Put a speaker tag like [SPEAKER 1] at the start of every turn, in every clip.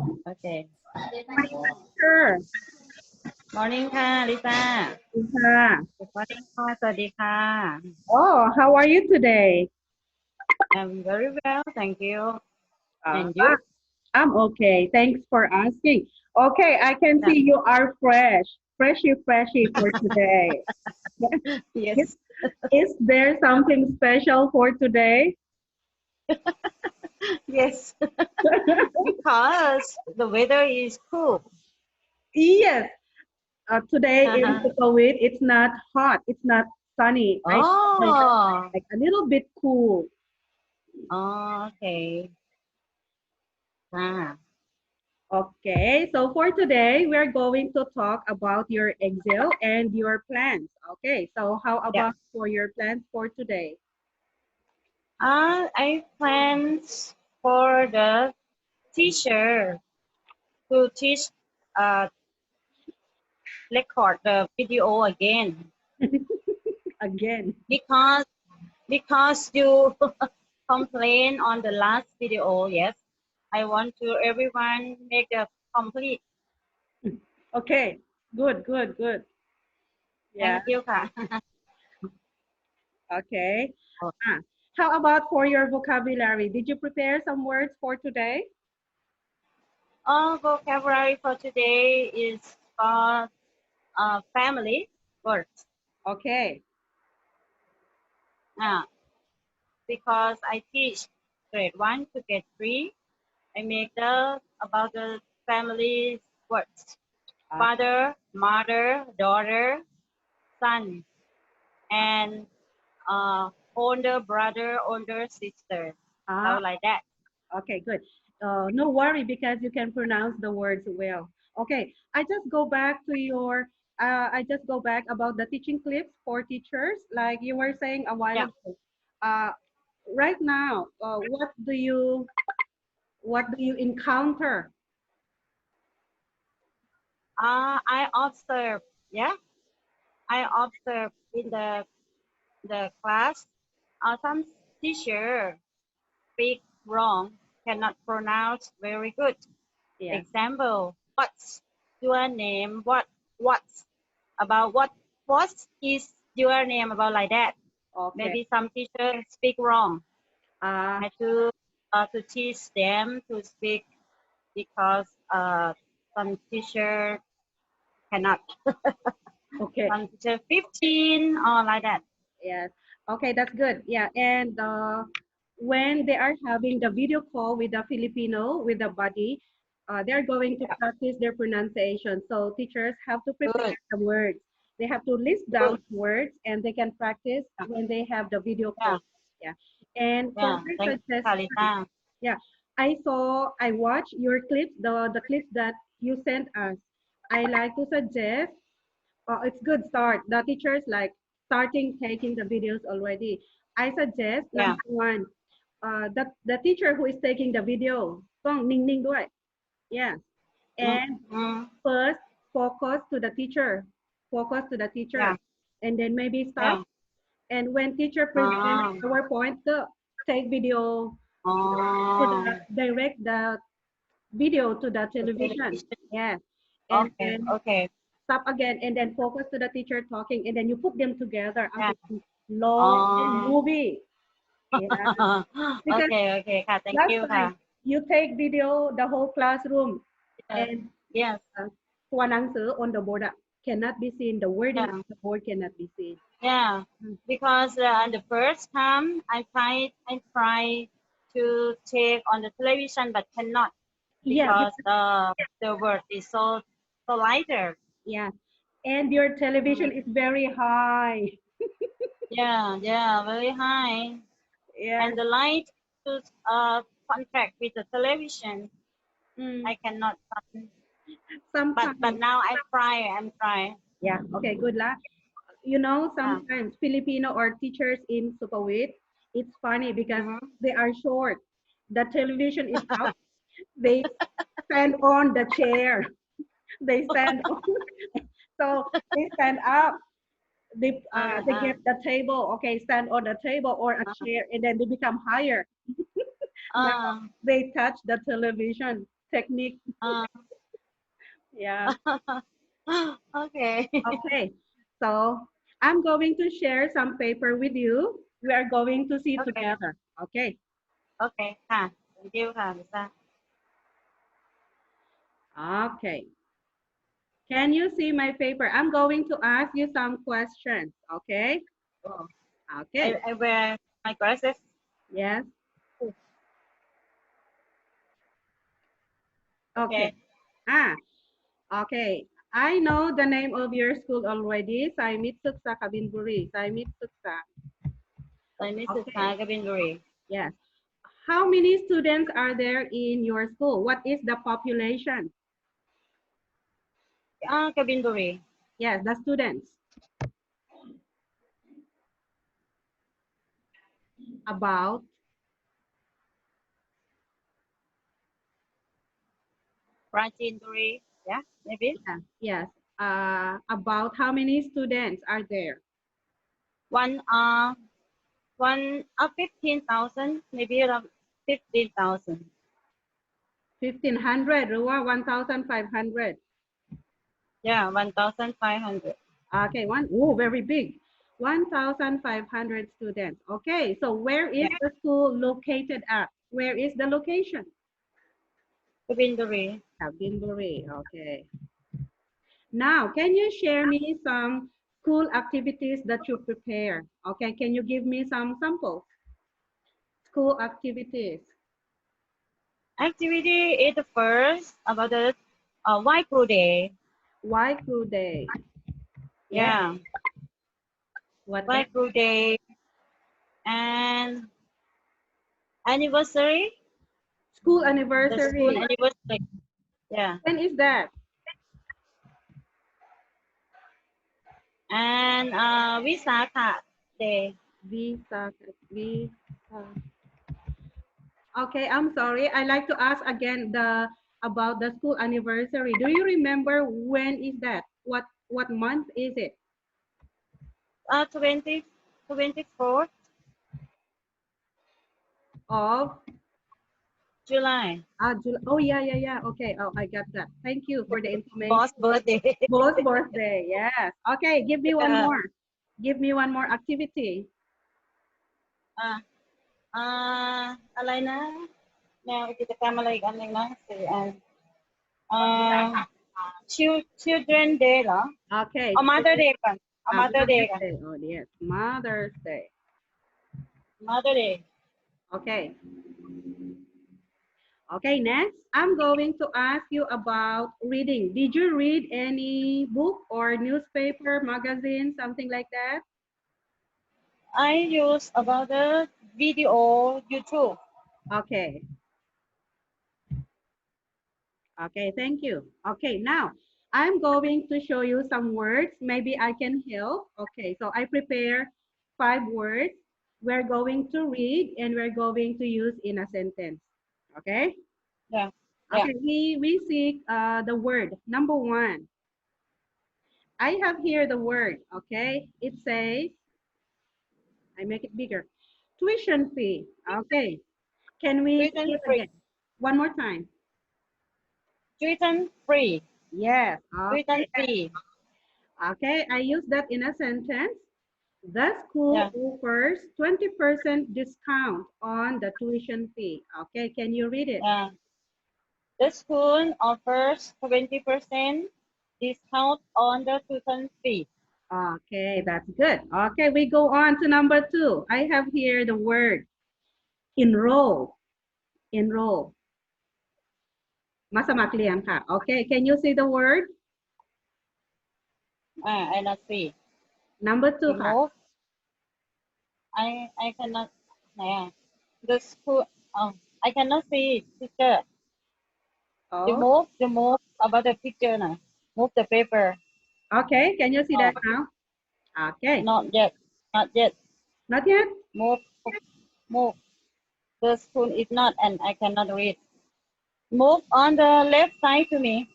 [SPEAKER 1] Okay.
[SPEAKER 2] Sure.
[SPEAKER 1] Morning ค่ะ Lisa.
[SPEAKER 2] ค่ะ
[SPEAKER 1] Good morning ค่ะสวัสดีค่ะ
[SPEAKER 2] Oh, how are you today?
[SPEAKER 1] I'm very well, thank you.
[SPEAKER 2] Uh,
[SPEAKER 1] And you?
[SPEAKER 2] I'm okay. Thanks for asking. Okay, I can
[SPEAKER 1] Yeah.
[SPEAKER 2] see you are fresh. Freshy for today. Is,
[SPEAKER 1] Yes.
[SPEAKER 2] is there something special for today?
[SPEAKER 1] Yes. Because the weather is cool.
[SPEAKER 2] Yes. Today in Sukawit, it's not hot. It's not sunny. I think
[SPEAKER 1] Oh.
[SPEAKER 2] like a little bit cool.
[SPEAKER 1] Okay. Ah.
[SPEAKER 2] Okay, so for today, we're going to talk about your Excel and your plans. Okay, so how
[SPEAKER 1] Yeah.
[SPEAKER 2] about for your plans for today?
[SPEAKER 1] I plans for the teacher to teach uh record the video again
[SPEAKER 2] Again.
[SPEAKER 1] because you complain on the last video. Yes, I want to everyone make a complete.
[SPEAKER 2] Okay, good. Yeah,
[SPEAKER 1] Thank you ค่ะ
[SPEAKER 2] okay. Ah, how about for your vocabulary? Did you prepare some words for today?
[SPEAKER 1] All vocabulary for today is for family words.
[SPEAKER 2] Okay,
[SPEAKER 1] Uh, because I teach grade 1 to grade 3, I make the about the family words.
[SPEAKER 2] ah,
[SPEAKER 1] Father, mother, daughter, son, and older brother, older sister.
[SPEAKER 2] ah,
[SPEAKER 1] So like that.
[SPEAKER 2] okay, good. No worry because you can pronounce the words well. Okay, I just go back about the teaching clips for teachers, like you were saying a while
[SPEAKER 1] Yeah.
[SPEAKER 2] ago. Uh, right now, what do you encounter?
[SPEAKER 1] I observe. Yeah, I observe in the class. Some teacher speak wrong, cannot pronounce very good.
[SPEAKER 2] Yeah.
[SPEAKER 1] Example: What's your name? What's about what is your name about like that?
[SPEAKER 2] Okay.
[SPEAKER 1] Maybe some teachers speak wrong.
[SPEAKER 2] Uh,
[SPEAKER 1] I to teach them to speak because some teacher cannot.
[SPEAKER 2] okay.
[SPEAKER 1] Some teacher 15 or like that.
[SPEAKER 2] Yes. Okay, that's good. Yeah. And when they are having the video call with the Filipino, with the buddy, they're going to
[SPEAKER 1] Yeah.
[SPEAKER 2] practice their pronunciation. So teachers have to prepare
[SPEAKER 1] Good.
[SPEAKER 2] the words. They have to list down
[SPEAKER 1] Good.
[SPEAKER 2] words and they can practice
[SPEAKER 1] Yeah.
[SPEAKER 2] when they have the video
[SPEAKER 1] Yeah.
[SPEAKER 2] call. Yeah. And for
[SPEAKER 1] Yeah.
[SPEAKER 2] my
[SPEAKER 1] Thank you,
[SPEAKER 2] suggestion,
[SPEAKER 1] Kalita.
[SPEAKER 2] yeah, I watched your clips, the clips that you sent us. I like to suggest it's good start. The teachers like starting taking the videos already. I suggest
[SPEAKER 1] Yeah.
[SPEAKER 2] number one, the teacher who is taking the video ต้องนิ่งๆด้วย yes
[SPEAKER 1] Mm,
[SPEAKER 2] and
[SPEAKER 1] mm,
[SPEAKER 2] first focus to the teacher focus to the teacher
[SPEAKER 1] yeah.
[SPEAKER 2] and then maybe stop
[SPEAKER 1] Yeah.
[SPEAKER 2] and when teacher presents
[SPEAKER 1] Oh.
[SPEAKER 2] PowerPoint ก็ take video to the
[SPEAKER 1] Oh.
[SPEAKER 2] direct the video to the
[SPEAKER 1] The
[SPEAKER 2] television
[SPEAKER 1] television.
[SPEAKER 2] yes and
[SPEAKER 1] Okay.
[SPEAKER 2] then
[SPEAKER 1] Okay.
[SPEAKER 2] stop again and then focus to the teacher talking and then you put them together as
[SPEAKER 1] Yeah.
[SPEAKER 2] a long
[SPEAKER 1] Oh.
[SPEAKER 2] movie. Yeah. Because
[SPEAKER 1] Okay. Okay. ค่ะ Thank
[SPEAKER 2] last
[SPEAKER 1] you ค่ะ
[SPEAKER 2] time you take video the whole classroom
[SPEAKER 1] Yes.
[SPEAKER 2] and
[SPEAKER 1] Yes.
[SPEAKER 2] ตัวหนังสือ on the board cannot be seen. The wording
[SPEAKER 1] Yeah.
[SPEAKER 2] on the board cannot be seen.
[SPEAKER 1] Yeah.
[SPEAKER 2] Mm.
[SPEAKER 1] Because the first time I try to take on the television but cannot
[SPEAKER 2] Yeah,
[SPEAKER 1] because the word is so lighter.
[SPEAKER 2] yeah. And your
[SPEAKER 1] Mm.
[SPEAKER 2] television is very high.
[SPEAKER 1] Yeah. Yeah. Very high.
[SPEAKER 2] Yeah.
[SPEAKER 1] And the light to contact with the television
[SPEAKER 2] Mm.
[SPEAKER 1] I cannot. But
[SPEAKER 2] Sometimes,
[SPEAKER 1] now I'm trying.
[SPEAKER 2] yeah. Okay, good luck. You know,
[SPEAKER 1] Yeah.
[SPEAKER 2] sometimes Filipino or teachers in Sukawit, it's funny because
[SPEAKER 1] Mm-hmm.
[SPEAKER 2] they are short. The television is up. They stand on the chair. They stand on, so they stand up. They
[SPEAKER 1] Uh,
[SPEAKER 2] get the table. Okay, stand on the table or a
[SPEAKER 1] uh,
[SPEAKER 2] chair, and then they become higher. Now
[SPEAKER 1] uh,
[SPEAKER 2] they touch the television. technique.
[SPEAKER 1] Uh,
[SPEAKER 2] Yeah.
[SPEAKER 1] okay.
[SPEAKER 2] Okay. So I'm going to share some paper with you. We are going to see
[SPEAKER 1] Okay.
[SPEAKER 2] together. Okay.
[SPEAKER 1] Okay. Ha. Thank you, ha, Rissa.
[SPEAKER 2] Okay. Can you see my paper? I'm going to ask you some questions. Okay.
[SPEAKER 1] Oh,
[SPEAKER 2] Okay.
[SPEAKER 1] I wear my glasses.
[SPEAKER 2] Yes. Okay.
[SPEAKER 1] Okay.
[SPEAKER 2] Ah. Okay. I know the name of your school already. SaimitKabin. SaimitKabin. Okay.
[SPEAKER 1] Kabin.
[SPEAKER 2] Yes. How many students are there in your school? What is the population?
[SPEAKER 1] Kabin.
[SPEAKER 2] Yes, the students. About,
[SPEAKER 1] Yeah, maybe.
[SPEAKER 2] yeah, yes. About how many students are there?
[SPEAKER 1] One, 15,000, maybe around 15,000.
[SPEAKER 2] 1,500 or 1,500?
[SPEAKER 1] Yeah, 1,500.
[SPEAKER 2] Okay, oh, very big. 1,500 students. Okay, so where is
[SPEAKER 1] Yeah,
[SPEAKER 2] the school located at? Where is the location?
[SPEAKER 1] Kabin.
[SPEAKER 2] Kabinbury. Okay. Now, can you share me some school activities that you prepare? Okay, can you give me some samples? School activities.
[SPEAKER 1] Activity is the first about the White Crew Day.
[SPEAKER 2] Why Crew Day? Yeah,
[SPEAKER 1] Yeah,
[SPEAKER 2] what else?
[SPEAKER 1] White Crew Day and anniversary.
[SPEAKER 2] School
[SPEAKER 1] The school
[SPEAKER 2] anniversary.
[SPEAKER 1] anniversary. Yeah,
[SPEAKER 2] When is that?
[SPEAKER 1] and Visakha Day.
[SPEAKER 2] Visa, Visa. Okay, I'm sorry. I like to ask again about the school anniversary. Do you remember when is that? What month is it?
[SPEAKER 1] 24th
[SPEAKER 2] Of
[SPEAKER 1] July.
[SPEAKER 2] July. Oh yeah, yeah, yeah. Okay. Oh, I got that. Thank you for the information.
[SPEAKER 1] Boss birthday.
[SPEAKER 2] Both birthday. Yes. Okay. Give me one
[SPEAKER 1] Yeah.
[SPEAKER 2] more. Give me one more activity.
[SPEAKER 1] Ah, alay na? May kita kama like ano na si Children Day lah.
[SPEAKER 2] Okay.
[SPEAKER 1] Oh, Mother Day kan. Oh, Mother Day
[SPEAKER 2] Mother's
[SPEAKER 1] kan.
[SPEAKER 2] Day. Oh yes, Mother's Day.
[SPEAKER 1] Mother Day.
[SPEAKER 2] Okay. Okay, next, I'm going to ask you about reading. Did you read any book or newspaper, magazine, something like that?
[SPEAKER 1] I use about the video YouTube.
[SPEAKER 2] Okay. Okay, thank you. Okay, now I'm going to show you some words. Maybe I can help. Okay, so I prepare 5 words. We're going to read and we're going to use in a sentence. Okay?
[SPEAKER 1] Yeah. Yeah.
[SPEAKER 2] Okay, we see the word. Number 1. I have here the word, okay? It says, I make it bigger. Tuition fee. Okay. Can we see
[SPEAKER 1] Tuition
[SPEAKER 2] it
[SPEAKER 1] free.
[SPEAKER 2] again? One more time.
[SPEAKER 1] Tuition free.
[SPEAKER 2] Yes.
[SPEAKER 1] Tuition
[SPEAKER 2] Okay.
[SPEAKER 1] free.
[SPEAKER 2] Okay. I use that in a sentence. The school
[SPEAKER 1] Yeah.
[SPEAKER 2] offers 20% discount on the tuition fee. Okay. Can you read it?
[SPEAKER 1] Yeah. The school offers 20% discount on the tuition fee.
[SPEAKER 2] Okay. That's good. Okay. We go on to number 2. I have here the word enroll. Enroll. Masamaklian ka. Okay. Can you see the word?
[SPEAKER 1] I not see.
[SPEAKER 2] Number 2 ka.
[SPEAKER 1] Remove. I cannot. Yeah. The school. I cannot see picture.
[SPEAKER 2] Oh.
[SPEAKER 1] Remove about the picture now. Move the paper.
[SPEAKER 2] Okay. Can you see
[SPEAKER 1] Oh,
[SPEAKER 2] that now? Okay.
[SPEAKER 1] not yet. Not yet.
[SPEAKER 2] Not yet?
[SPEAKER 1] Move. Move. The school is not, and I cannot read. Move on the left side to me.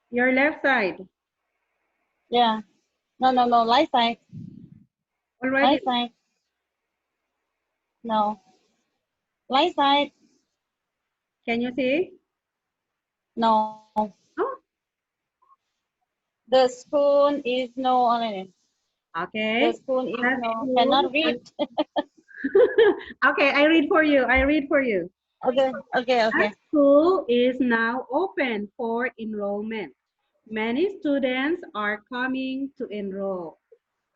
[SPEAKER 2] Your left side.
[SPEAKER 1] Yeah. No. Right side.
[SPEAKER 2] Already.
[SPEAKER 1] Right side. No. Right side.
[SPEAKER 2] Can you see?
[SPEAKER 1] no
[SPEAKER 2] Oh,
[SPEAKER 1] the spoon is no only
[SPEAKER 2] okay.
[SPEAKER 1] the spoon is
[SPEAKER 2] The
[SPEAKER 1] no
[SPEAKER 2] school.
[SPEAKER 1] cannot read.
[SPEAKER 2] Okay, I read for you. I read for you.
[SPEAKER 1] Okay, okay,
[SPEAKER 2] The
[SPEAKER 1] okay.
[SPEAKER 2] school is now open for enrollment. Many students are coming to enroll.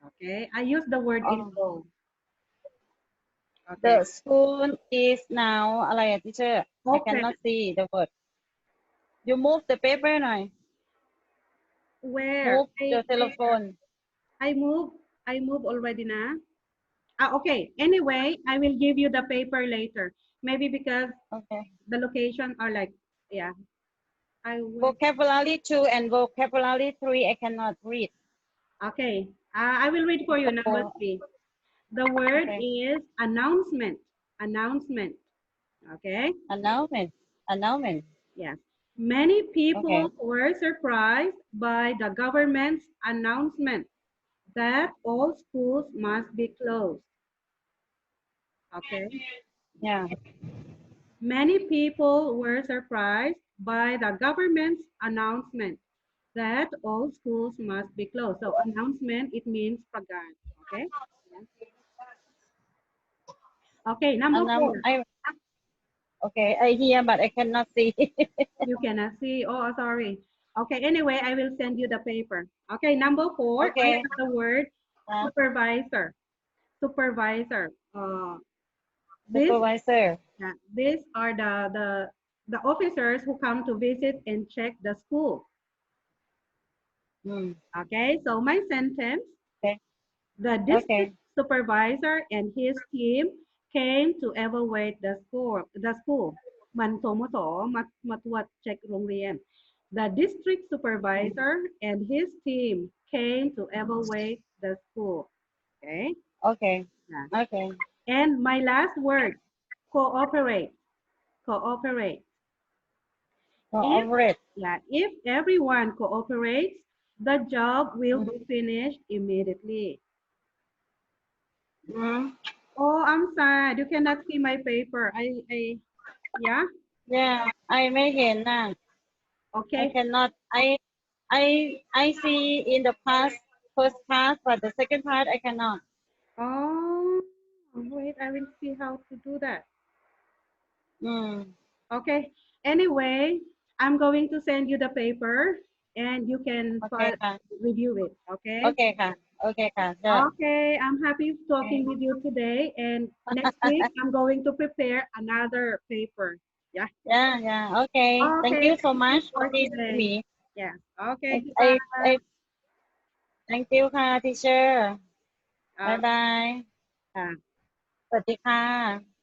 [SPEAKER 2] Okay, I use the word
[SPEAKER 1] Oh,
[SPEAKER 2] enroll.
[SPEAKER 1] the
[SPEAKER 2] Okay,
[SPEAKER 1] spoon is now อะไรอะ teacher I
[SPEAKER 2] open.
[SPEAKER 1] cannot see the word you move the paper หน่อย
[SPEAKER 2] Where?
[SPEAKER 1] move the telephone
[SPEAKER 2] I move already now. Okay. Anyway, I will give you the paper later. Maybe because
[SPEAKER 1] okay
[SPEAKER 2] the location are like, yeah. I will.
[SPEAKER 1] vocabulary 2 and vocabulary 3 I cannot read
[SPEAKER 2] Okay. I will read for you number
[SPEAKER 1] so
[SPEAKER 2] 3. The word
[SPEAKER 1] okay
[SPEAKER 2] is announcement. Announcement. Okay.
[SPEAKER 1] announcement announcement
[SPEAKER 2] Yes. Many
[SPEAKER 1] okay
[SPEAKER 2] people were surprised by the government's announcement that all schools must be closed. Okay.
[SPEAKER 1] yeah
[SPEAKER 2] Many people were surprised by the government's announcement that all schools must be closed. So announcement, it means pagad. Okay. Yes. Okay. Number
[SPEAKER 1] and
[SPEAKER 2] 4.
[SPEAKER 1] I okay I hear but I cannot see
[SPEAKER 2] You cannot see. Oh, sorry. Okay. Anyway, I will send you the paper. Okay. Number 4. I
[SPEAKER 1] okay
[SPEAKER 2] have the word
[SPEAKER 1] uh,
[SPEAKER 2] supervisor. Supervisor. This
[SPEAKER 1] supervisor
[SPEAKER 2] these are the officers who come to visit and check the school.
[SPEAKER 1] mm.
[SPEAKER 2] Okay, so my sentence,
[SPEAKER 1] okay
[SPEAKER 2] the
[SPEAKER 1] okay
[SPEAKER 2] district supervisor and his team came to evaluate the school. The school มันสมสมาตรวจเช็คโรงเรียน The district
[SPEAKER 1] mm.
[SPEAKER 2] supervisor and his team came to evaluate the school. Okay.
[SPEAKER 1] okay
[SPEAKER 2] Yeah.
[SPEAKER 1] okay
[SPEAKER 2] And my last word, cooperate. Cooperate. If
[SPEAKER 1] cooperate
[SPEAKER 2] yeah, if everyone cooperates, the job will
[SPEAKER 1] mm.
[SPEAKER 2] be finished immediately.
[SPEAKER 1] Mm.
[SPEAKER 2] Oh, I'm sad. You cannot see my paper. Yeah.
[SPEAKER 1] yeah I ไม่เห็นน่ะ I
[SPEAKER 2] Okay.
[SPEAKER 1] cannot I see in the past first part but the second part I cannot
[SPEAKER 2] Oh, wait. I will see how to do that.
[SPEAKER 1] mm.
[SPEAKER 2] Okay. Anyway, I'm going to send you the paper, and you can
[SPEAKER 1] โอเคค่ะ
[SPEAKER 2] review it.
[SPEAKER 1] โอ
[SPEAKER 2] Okay.
[SPEAKER 1] เคค่ะโอเคค่ะเลิศ
[SPEAKER 2] Okay. I'm happy talking with you today, and next week I'm going to prepare another paper. Yeah.
[SPEAKER 1] yeah yeah okay thank
[SPEAKER 2] Okay.
[SPEAKER 1] you so
[SPEAKER 2] Thank you
[SPEAKER 1] much for
[SPEAKER 2] for
[SPEAKER 1] teaching
[SPEAKER 2] today.
[SPEAKER 1] me
[SPEAKER 2] Yeah. Okay.
[SPEAKER 1] I
[SPEAKER 2] Goodbye.
[SPEAKER 1] thank you ค่ะ teacher บ๊ายบาย
[SPEAKER 2] ค่ะ
[SPEAKER 1] สวัสดีค่ะ